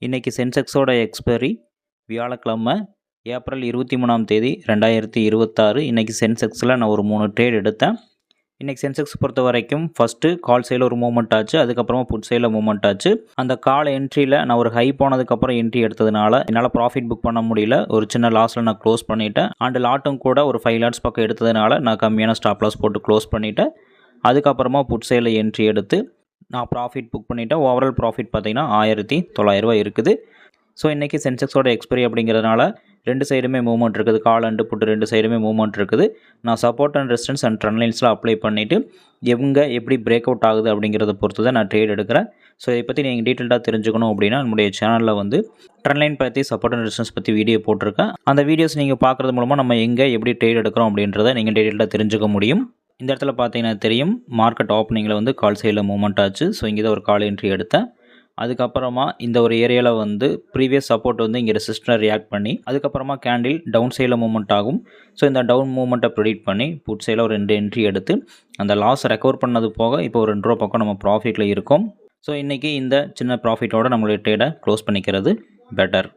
இன்றைக்கி சென்செக்ஸோட எக்ஸ்பைரி வியாழக்கிழமை ஏப்ரல் 23ஆம் தேதி 2026. இன்றைக்கி சென்செக்ஸில் நான் ஒரு 3 ட்ரேட் எடுத்தேன். இன்றைக்கி சென்செக்ஸ் பொறுத்த வரைக்கும் ஃபஸ்ட்டு கால் சைடில் ஒரு மூவ்மெண்ட் ஆச்சு, அதுக்கப்புறமா புட் சைடில் மூவ்மெண்ட் ஆச்சு. அந்த கால் என்ட்ரியில் நான் ஒரு ஹை போனதுக்கப்புறம் என்ட்ரி எடுத்ததுனால என்னால் ப்ராஃபிட் புக் பண்ண முடியல. ஒரு சின்ன லாஸில் நான் க்ளோஸ் பண்ணிவிட்டேன். அண்ட் லாட்டும் கூட ஒரு 5 லாட்ஸ் பக்கம் எடுத்ததுனால நான் கம்மியான ஸ்டாப் லாஸ் போட்டு க்ளோஸ் பண்ணிவிட்டேன். அதுக்கப்புறமா புட் சைடில் என்ட்ரி எடுத்து நான் ப்ராஃபிட் புக் பண்ணிவிட்டேன். ஓவரால் ப்ராஃபிட் பார்த்திங்கன்னா 1900 இருக்குது. ஸோ இன்றைக்கி சென்செக்ஸோட எக்ஸ்பைரி அப்படிங்கிறதுனால 2 சைடுமே மூவ்மெண்ட் இருக்குது. கால் அண்டு புட் 2 சைடுமே மூவ்மெண்ட் இருக்குது. நான் support and resistance and trend லைன்ஸில் அப்ளை பண்ணிவிட்டு எங்கே எப்படி பிரேக் அவுட் ஆகுது அப்படிங்கிறத பொறுத்து தான் நான் ட்ரேட் எடுக்கிறேன். ஸோ இதை பற்றி நீங்கள் டீட்டெயிலாக தெரிஞ்சுக்கணும் அப்படின்னா நம்முடைய சேனலில் வந்து ட்ரெண்ட் லைன் பற்றி, சப்போர்ட் அண்ட் ரெசிஸ்டன்ஸ் பற்றி வீடியோ போட்டிருக்கேன். அந்த வீடியோஸ் நீங்கள் பார்க்குறது மூலமாக நம்ம எங்கே எப்படி ட்ரேட் எடுக்கிறோம் அப்படின்றத நீங்கள் டீட்டெயிலாக தெரிஞ்சுக்க முடியும். இந்த இடத்துல பார்த்தீங்கன்னா தெரியும், மார்க்கெட் ஓப்பனிங்கில் வந்து கால் சைடில் மூவ்மெண்ட் ஆச்சு. ஸோ இங்கே தான் ஒரு கால் என்ட்ரி எடுத்தேன். அதுக்கப்புறமா இந்த ஒரு ஏரியாவில் வந்து ப்ரீவியஸ் சப்போர்ட் வந்து இங்கே ரெசிஸ்டன்ட் ரியாக்ட் பண்ணி அதுக்கப்புறமா கேண்டில் டவுன் சைடில் மூவ்மெண்ட் ஆகும். ஸோ இந்த டவுன் மூவ்மெண்ட்டை ப்ரெடிக்ட் பண்ணி புட் சைடில் ஒரு 2 என்ட்ரி எடுத்து அந்த லாஸ் ரெக்கவர் பண்ணது போக இப்போ ஒரு 2 ரூபா பக்கம் நம்ம ப்ராஃபிட்டில் இருக்கோம். ஸோ இன்றைக்கி இந்த சின்ன ப்ராஃபிட்டோடு நம்மளுடைய ட்ரேடை க்ளோஸ் பண்ணிக்கிறது பெட்டர்.